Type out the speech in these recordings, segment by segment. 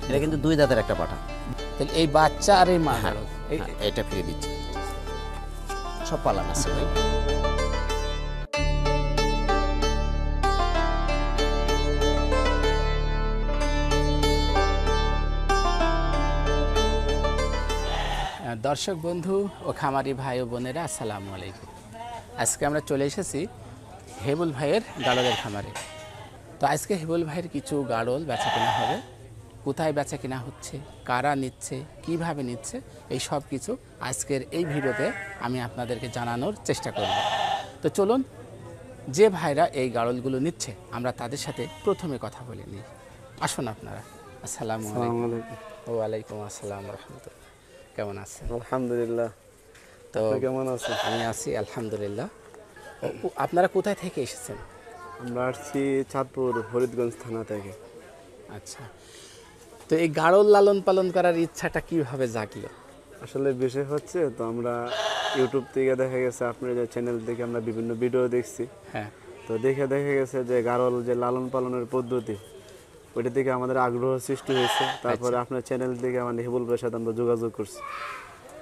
এটা কিন্তু 2 দাঁতের একটা পাঠা। তাহলে এই বাচ্চা আর এই মা হ্যাঁ, এটা ফিরে দিচ্ছি, সব পালান আছে ভাই। দর্শক বন্ধু ও খামারি ভাই ও বোনেরা, আসসালামু আলাইকুম। আজকে আমরা চলে এসেছি হেবুল ভাইয়ের গাড়লের খামারে। তো আজকে হেবুল ভাইয়ের কিছু গাড়ল বেচা কেনা হবে, কোথায় বেচা কেনা হচ্ছে, কারা নিচ্ছে, কিভাবে নিচ্ছে, এই সব কিছু আজকের এই ভিডিওতে আমি আপনাদেরকে জানানোর চেষ্টা করব। তো চলুন, যে ভাইরা এই গাড়লগুলো নিচ্ছে আমরা তাদের সাথে প্রথমে কথা বলে নিই। আসুন আপনারা। আসসালামু আলাইকুম। ওয়ালাইকুম আসসালাম রহমতুল্লাহ। কেমন আছেন? আলহামদুলিল্লাহ। তো কেমন আছেন? আমি আছি আলহামদুলিল্লাহ। আপনারা কোথায় থেকে এসেছেন? আমরা আসছি চাঁদপুর ফরিদগঞ্জ থানা থেকে। আচ্ছা, তো এই গাড়ল লালন পালন করার ইচ্ছাটা কিভাবে জাগলো? আসলে বিষয় হচ্ছে, তো আমরা ইউটিউব থেকে দেখা গেছে আপনার যে চ্যানেল থেকে আমরা বিভিন্ন ভিডিও দেখছি। হ্যাঁ, তো দেখা গেছে যে গাড়ল যে লালন পালনের পদ্ধতি, ওইটা থেকে আমাদের আগ্রহ সৃষ্টি হয়েছে। তারপরে আপনার চ্যানেল থেকে আমাদের হেবুল ভাইয়ের সাথে আমরা যোগাযোগ করছি।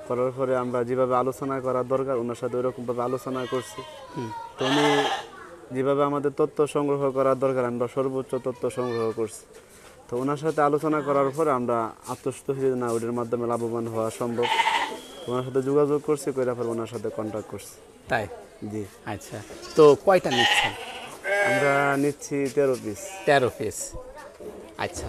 করার পরে আমরা যেভাবে আলোচনা করার দরকার ওনার সাথে ওইরকমভাবে আলোচনা করছি। তো উনি যেভাবে আমাদের তথ্য সংগ্রহ করার দরকার আমরা সর্বোচ্চ তথ্য সংগ্রহ করছি। তো ওনার সাথে আলোচনা করার পরে আমরা আত্মস্থ হয়ে না ওদের মাধ্যমে লাভবান হওয়া সম্ভব। ওনার সাথে যোগাযোগ করছি, করার পর ওনার সাথে কন্ট্যাক্ট করছি। তাই? জি। আচ্ছা, তো কয়টা নিচ্ছেন? আমরা নিচ্ছি 13 পিস। 13 পিস। আচ্ছা,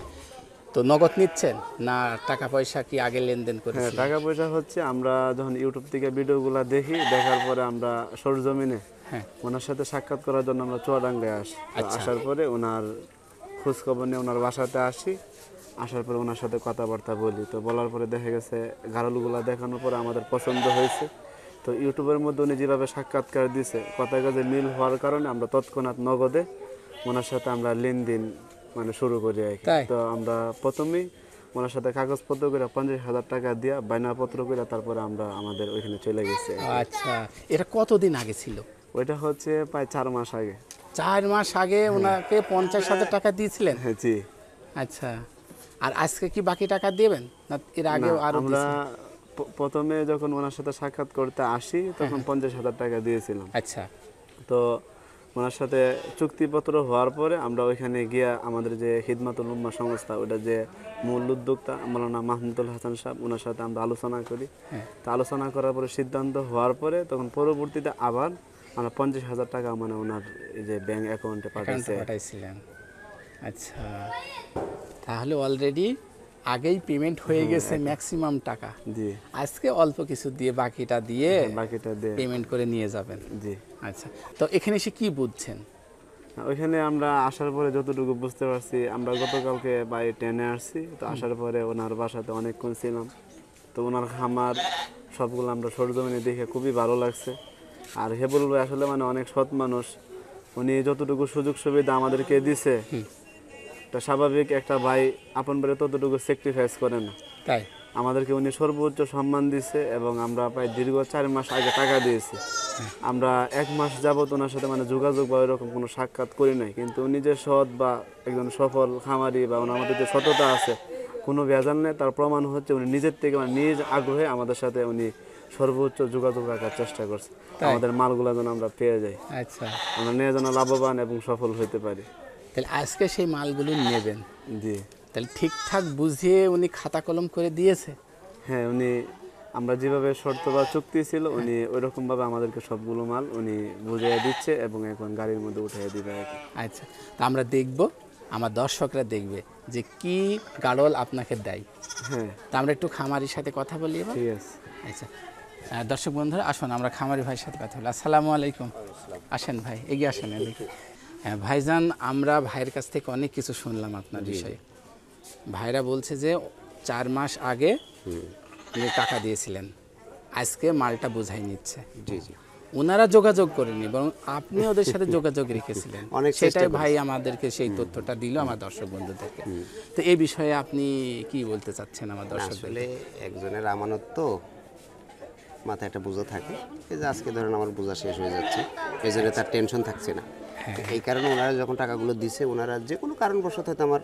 তো নগদ নিচ্ছেন না টাকা পয়সা কি আগে লেনদেন হ্যাঁ, করেছেন? টাকা পয়সা হচ্ছে আমরা যখন ইউটিউব থেকে ভিডিওগুলো দেখি, দেখার পরে আমরা সরজমিনে ওনার সাথে সাক্ষাৎ করার জন্য আমরা চুয়াডাঙ্গায় আসি। আসার পরে ওনার খোঁজখবর নিয়ে ওনার বাসাতে আসি। আসার পরে ওনার সাথে কথাবার্তা বলি। তো বলার পরে দেখা গেছে গাড়লগুলো দেখানোর পরে আমাদের পছন্দ হয়েছে। তো ইউটিউবের মধ্যে উনি যেভাবে সাক্ষাৎকার দিছে, কথা কাজে মিল হওয়ার কারণে আমরা তৎক্ষণাৎ নগদে ওনার সাথে আমরা লেনদেন শুরু করি আর কি। তো আমরা প্রথমেই ওনার সাথে কাগজপত্র করে 50,000 টাকা দিয়া বায়নাপত্র করে তারপরে আমরা আমাদের ওইখানে চলে গেছি। আচ্ছা, এটা কতদিন আগে ছিল? ওইটা হচ্ছে প্রায় 4 মাস আগে। 4 মাস আগে ওনাকে 50,000 টাকা দিয়েছিলেন? হ্যাঁ, জি। আচ্ছা, আর আজকে কি বাকি টাকা দেবেন না এর আগে আরো? আমরা প্রথমে যখন ওনার সাথে সাক্ষাৎ করতে আসি তখন 50,000 টাকা দিয়েছিলাম। আচ্ছা, তো ওনার সাথে চুক্তিপত্র হওয়ার পরে আমরা ওইখানে গিয়া আমাদের যে খিদমাতুল উম্মাহ সংস্থা, ওটা যে মূল উদ্যোক্তা মাওলানা মাহমুদুল হাসান সাহেব, ওনার সাথে আমরা আলোচনা করি। তো আলোচনা করার পরে সিদ্ধান্ত হওয়ার পরে তখন পরবর্তীতে আবার আমরা 50,000 টাকা ওনার এই যে ব্যাংক অ্যাকাউন্টে পাঠাইছিলেন। আচ্ছা, তাহলে অলরেডি আগেই পেমেন্ট হয়ে গেছে ম্যাক্সিমাম টাকা। জি। আজকে অল্প কিছু দিয়ে বাকিটা দিয়ে পেমেন্ট করে নিয়ে যাবেন। জি। আচ্ছা, তো এখানে এসে কি বুঝছেন? ওইখানে আমরা আসার পরে যতটুকু বুঝতে পারছি, আমরা গতকালকে বাড়ি ট্রেনে আসছি। তো আসার পরে ওনার বাসাতে অনেকক্ষণ ছিলাম। তো ওনার খামার সবগুলো আমরা সরজমিনে দেখে খুবই ভালো লাগছে। আর হেবুল ভাই আসলে অনেক সৎ মানুষ। উনি যতটুকু সুযোগ সুবিধা আমাদেরকে দিছে, তা স্বাভাবিক একটা ভাই আপন ভাইরে ততটুকু স্যাক্রিফাইস করে না। তাই আমাদেরকে উনি সর্বোচ্চ সম্মান দিছে এবং আমরা প্রায় দীর্ঘ 4 মাস আগে টাকা দিয়েছি। আমরা 1 মাস যাবত ওনার সাথে যোগাযোগ বা এরকম কোনো সাক্ষাৎ করি নাই, কিন্তু উনি যে সৎ বা একজন সফল খামারি বা ওনার মধ্যে যে সততা আছে, কোনো ভেজাল নেই, তার প্রমাণ হচ্ছে উনি নিজের থেকে নিজ আগ্রহে আমাদের সাথে উনি সর্বোচ্চ যোগাযোগ রাখার চেষ্টা করছে আমাদের মালগুলো যেন আমরা পেয়ে যাই। আচ্ছা, আমরা নিয়ে যেন লাভবান এবং সফল হইতে পারি। তাহলে আজকে সেই মালগুলো নেবেন? জি। তাহলে ঠিকঠাক বুঝিয়ে উনি খাতা কলম করে দিয়েছে? হ্যাঁ, উনি আমরা যেভাবে শর্ত বা চুক্তি ছিল উনি ওইরকমভাবে আমাদেরকে সবগুলো মাল উনি বুঝিয়ে দিচ্ছে এবং এখন গাড়ির মধ্যে উঠিয়ে দিবে আর কি। আচ্ছা, তা আমরা দেখব, আমার দর্শকরা দেখবে যে কি গাড়ল আপনাকে দেয়। হ্যাঁ, তা আমরা একটু খামারির সাথে কথা বলি এবার। ঠিক আছে। আচ্ছা, দর্শক বন্ধুরা আসুন আমরা খামারি ভাইয়ের সাথে কথা বলি। আসসালামু আলাইকুম। আসেন ভাই, এগিয়ে আসেন। হ্যাঁ ভাইজান, আমরা ভাইয়ের কাছ থেকে অনেক কিছু শুনলাম আপনার বিষয়ে। ভাইরা বলছে যে 4 মাস আগে উনি টাকা দিয়েছিলেন, আজকে মালটা বোঝাই নিচ্ছে। জি জি। ওনারা যোগাযোগ করেনি, বরং আপনি ওদের সাথে যোগাযোগ রেখেছিলেন। সেটাই ভাই আমাদেরকে সেই তথ্যটা দিল আমার দর্শক বন্ধুদেরকে। তো এই বিষয়ে আপনি কি বলতে চাচ্ছেন আমার দর্শকদের? আসলে একজনের আমানত তো মাথায় একটা বোঝা থাকে, এই যে আজকে ধরেন আমার বোঝা শেষ হয়ে যাচ্ছে, এই জন্য তার টেনশন থাকছে না। এই কারণে ওনারা যখন টাকাগুলো দিছে, ওনারা যে কোনো কারণবশত হয়তো আমার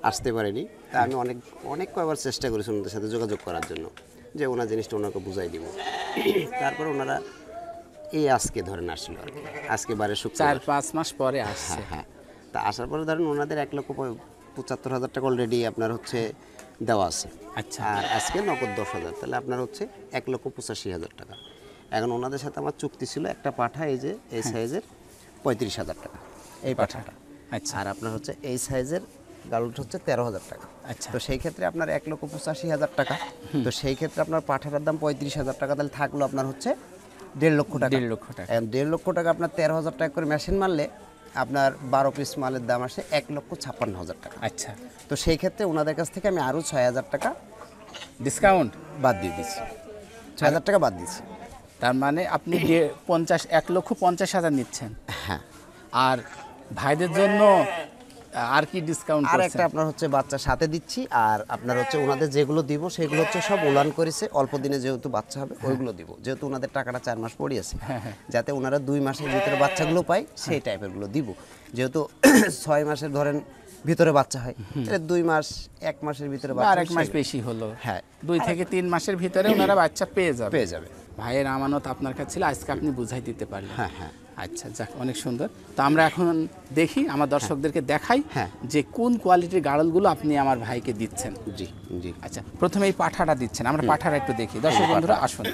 আসতে পারেনি। তা আমি অনেক কয়েকবার চেষ্টা করেছি ওনাদের সাথে যোগাযোগ করার জন্য, যে ওনার জিনিসটা ওনাকে বুঝাই দিব। তারপর ওনারা এই আজকে ধরেন আসছিল আর কি, আজকে বারে শুক্রবার, 4-5 মাস পরে আসছে। হ্যাঁ। তা আসার পরে ধরেন ওনাদের 1,75,000 টাকা অলরেডি আপনার হচ্ছে দেওয়া আছে। আচ্ছা। আর আজকে নগদ 10,000, তাহলে আপনার হচ্ছে 1,85,000 টাকা। এখন ওনাদের সাথে আমার চুক্তি ছিল একটা পাঠা এই যে এই সাইজের 35,000 টাকা এই পাঠাটা। আচ্ছা। আর আপনার হচ্ছে এই সাইজের গালুট হচ্ছে 13,000 টাকা। আচ্ছা। তো সেই ক্ষেত্রে আপনার 1,85,000 টাকা, তো সেই ক্ষেত্রে আপনার পাঠাটার দাম 35,000 টাকা, তাহলে থাকলো আপনার হচ্ছে 1.5 লক্ষ টাকা। 1.5 লক্ষ টাকা। 1.5 লক্ষ টাকা আপনার 13,000 টাকা করে মেশিন মারলে আপনার 12 পিস মালের দাম আসে 1,56,000 টাকা। আচ্ছা। তো সেই ক্ষেত্রে ওনাদের কাছ থেকে আমি আরও 6,000 টাকা ডিসকাউন্ট বাদ দিয়ে দিচ্ছি, 6,000 টাকা বাদ দিচ্ছি। তার মানে আপনি 1,50,000 নিচ্ছেন। হ্যাঁ। আর ভাইদের জন্য আর কি ডিসকাউন্ট আর করছেন? একটা আপনার হচ্ছে বাচ্চা সাথে দিচ্ছি, আর আপনার হচ্ছে ওনাদের যেগুলো দিব সেগুলো হচ্ছে সব উলান করেছে, অল্প দিনে যেহেতু বাচ্চা হবে ওইগুলো দিব, যেহেতু ওনাদের টাকাটা 4 মাস পড়ে আছে, যাতে ওনারা 2 মাসের ভিতরে বাচ্চাগুলো পায় সেই টাইপেরগুলো দিব। যেহেতু 6 মাসের ধরেন ভিতরে বাচ্চা হয়, তাহলে 2 মাস 1 মাসের ভিতরে আর বাচ্চা 1 মাস বেশি হলো, হ্যাঁ 2 থেকে 3 মাসের ভিতরে ওনারা বাচ্চা পেয়ে যাবে। ভাইয়ের আমানত আপনার কাছে ছিল, আজকে আপনি বুঝাই দিতে পারলেন। হ্যাঁ হ্যাঁ। আচ্ছা, যাক, অনেক সুন্দর। তো আমরা এখন দেখি, আমার দর্শকদেরকে দেখাই হ্যাঁ। যে কোন কোয়ালিটির গাড়লগুলো আপনি আমার ভাইকে দিচ্ছেন। জি জি। আচ্ছা, প্রথমে এই পাঠাটা দিচ্ছেন, আমরা পাঠাটা একটু দেখি। দর্শক বন্ধুরা আসুন।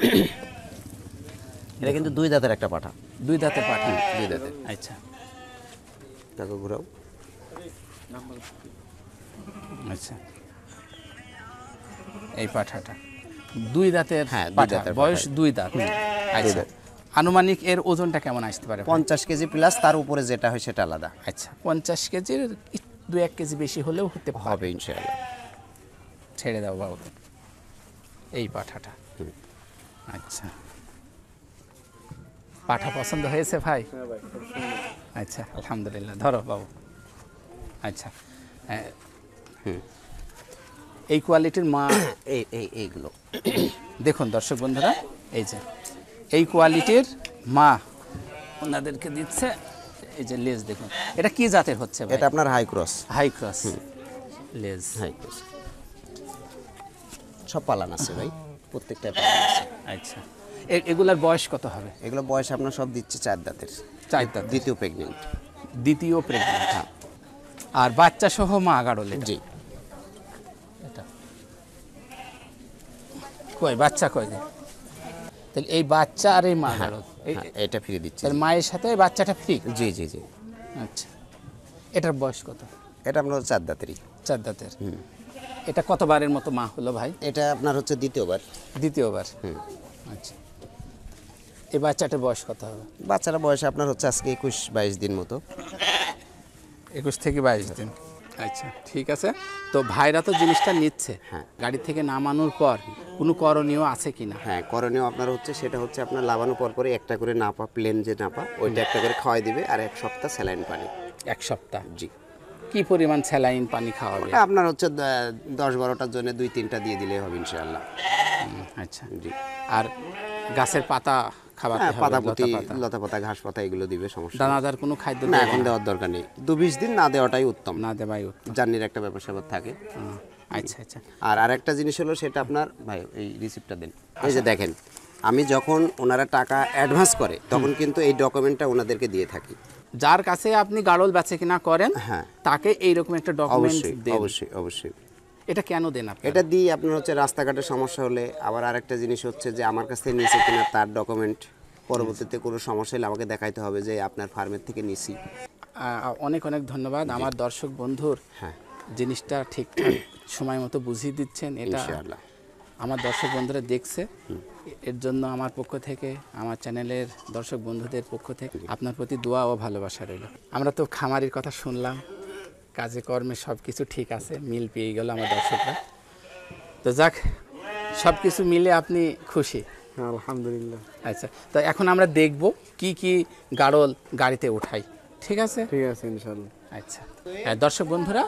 এটা কিন্তু 2 দাঁতের একটা পাঠা। 2 দাঁতের পাঠা। 2 দাঁতের। আচ্ছা। তাকে ঘুরাও। আচ্ছা, এই পাঠাটা 2 দাঁতের। হ্যাঁ, 2 পাঠা, দাঁতের বয়স পাঠা। 2 দাঁত। আচ্ছা, আনুমানিক এর ওজনটা কেমন আসতে পারে? 50 কেজি প্লাস, তার উপরে যেটা হয় সেটা আলাদা। আচ্ছা, 50 কেজির 2-1 কেজি বেশি হলেও হতে হবে পারে। ইনশাআল্লাহ। ছেড়ে দাও বাবু এই পাঠাটা। আচ্ছা, পাঠা পছন্দ হয়েছে ভাই? হ্যাঁ ভাই, খুব সুন্দর। আচ্ছা, আলহামদুলিল্লাহ। ধরো বাবু। আচ্ছা, এই কোয়ালিটির মা এইগুলো দেখুন দর্শক বন্ধুরা, এই যে এই কোয়ালিটির মা ওনাদেরকে দিচ্ছে। এই যে লেজ দেখুন, এটা কি জাতের হচ্ছে ভাই? এটা আপনার হাই ক্রস। হাই ক্রস লেজ। হাই ক্রস সব পালান আছে ভাই, প্রত্যেকটাই পালান আছে। আচ্ছা, এগুলার বয়স কত হবে? এগুলো বয়স আপনার সব দিচ্ছে 4 দাঁতের। 4 দাঁত। দ্বিতীয় প্রেগনেন্ট। দ্বিতীয় প্রেগনেন্ট। আর বাচ্চা সহ মা গাড়লে? জি। এটা কই বাচ্চা কই? তাহলে এই বাচ্চা আর এই মা গাড়ল, এটা ফ্রি দিচ্ছি। তাহলে মায়ের সাথে এই বাচ্চাটা ফ্রি? জি জি জি। আচ্ছা, এটার বয়স কত? এটা আপনার 4 দাঁতেরই। 4 দাঁতের। এটা কতবারের মতো মা হলো ভাই? এটা আপনার হচ্ছে দ্বিতীয়বার। দ্বিতীয়বার। আচ্ছা, এই বাচ্চাটার বয়স কত হবে? বাচ্চারা বয়স আপনার হচ্ছে আজকে 21-22 দিন মতো। 21 থেকে 22 দিন। আচ্ছা, ঠিক আছে। তো ভাইরা তো জিনিসটা নিচ্ছে, গাড়ি থেকে নামানোর পর কোনো করণীয় আছে কিনা? হ্যাঁ, করণীয় আপনার হচ্ছে সেটা হচ্ছে আপনার লাগানোর পর পরে একটা করে নাপা, প্লেন যে নাপা ওইটা একটা করে খাওয়াই দিবে, আর 1 সপ্তাহ স্যালাইন পানি। 1 সপ্তাহ? জি। কি পরিমাণ স্যালাইন পানি খাওয়াবে? আপনার হচ্ছে 10-12টার জন্য 2-3টা দিয়ে দিলেই হবে ইনশাআল্লাহ। আচ্ছা, জি। আর গাছের পাতা খাওয়াতে হবে? পাতাপতি, লতা পাতা, ঘাস পাতা এগুলো দিবে, সমস্যা নেই। দানাদার কোনো খাদ্য না, এখন দেওয়ার দরকার নেই। 2-20 দিন না দেওয়াটাই উত্তম। না দেওয়াই উত্তম। জার্নির একটা ব্যাপার স্যাপার থাকে। আচ্ছা আচ্ছা। আর আরেকটা জিনিস হলো সেটা আপনার ভাই এই রিসিপ্টটা দেন। এই যে দেখেন, আমি যখন ওনারা টাকা অ্যাডভান্স করে তখন কিন্তু এই ডকুমেন্টটা ওনাদেরকে দিয়ে থাকি। যার কাছে আপনি গাড়ল বেচে কিনা করেন, হ্যাঁ, তাকে এইরকম একটা ডকুমেন্ট দেন। অবশ্যই অবশ্যই। এটা কেন দেন আপনি? এটা দিয়ে আপনার হচ্ছে রাস্তাঘাটে সমস্যা হলে, আবার আরেকটা জিনিস হচ্ছে যে আমার কাছ থেকে নিয়েছে কিনা তার ডকুমেন্ট, পরবর্তীতে কোনো সমস্যা হলে আমাকে দেখাইতে হবে যে আপনার ফার্মের থেকে নিছি। অনেক অনেক ধন্যবাদ আমার দর্শক বন্ধুর। হ্যাঁ, জিনিসটা ঠিকঠাক সময় মতো বুঝিয়ে দিচ্ছেন, এটা ইনশাআল্লাহ আমার দর্শক বন্ধুরা দেখছে। এর জন্য আমার পক্ষ থেকে, আমার চ্যানেলের দর্শক বন্ধুদের পক্ষ থেকে আপনার প্রতি দোয়া ও ভালোবাসা রইল। আমরা তো খামারির কথা শুনলাম, কাজে কর্মে সব কিছু ঠিক আছে, মিল পেয়ে গেল আমার দর্শকরা। তো যাক, সব কিছু মিলে আপনি খুশি? আলহামদুলিল্লাহ। আচ্ছা, তো এখন আমরা দেখব কি কি গাড়ল গাড়িতে উঠাই। ঠিক আছে? ঠিক আছে ইনশাআল্লাহ। আচ্ছা, দর্শক বন্ধুরা,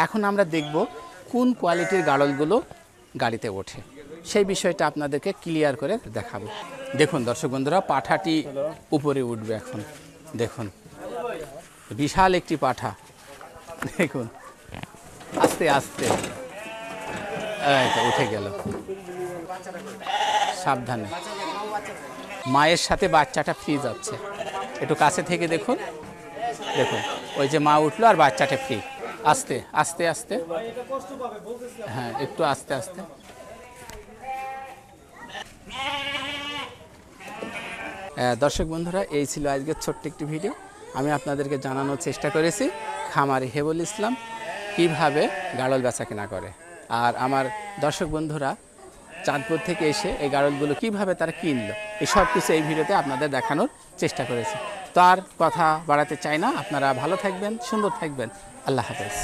এখন আমরা দেখব কোন কোয়ালিটির গাড়লগুলো গাড়িতে ওঠে, সেই বিষয়টা আপনাদেরকে ক্লিয়ার করে দেখাবো। দেখুন দর্শক বন্ধুরা, পাঠাটি উপরে উঠবে এখন। দেখুন, বিশাল একটি পাঠা। দেখুন, আস্তে আস্তে, এই তো উঠে গেল, সাবধানে। মায়ের সাথে বাচ্চাটা ফ্রি যাচ্ছে, একটু কাছে থেকে দেখুন, দেখুন ওই যে মা উঠলো আর বাচ্চাটা ফ্রি। আস্তে আস্তে আস্তে, হ্যাঁ একটু আস্তে আস্তে। দর্শক বন্ধুরা, এই ছিল আজকের ছোট্ট একটি ভিডিও। আমি আপনাদেরকে জানানোর চেষ্টা করেছি খামারি হেবুল ইসলাম কিভাবে গাড়ল বেচা কেনা করে। আর আমার দর্শক বন্ধুরা চাঁদপুর থেকে এসে এই গাড়লগুলো কিভাবে তারা কিনলো, এই সব কিছু এই ভিডিওতে আপনাদের দেখানোর চেষ্টা করেছি। তো আর কথা বাড়াতে চাই না, আপনারা ভালো থাকবেন, সুন্দর থাকবেন। আল্লাহ হাফেজ।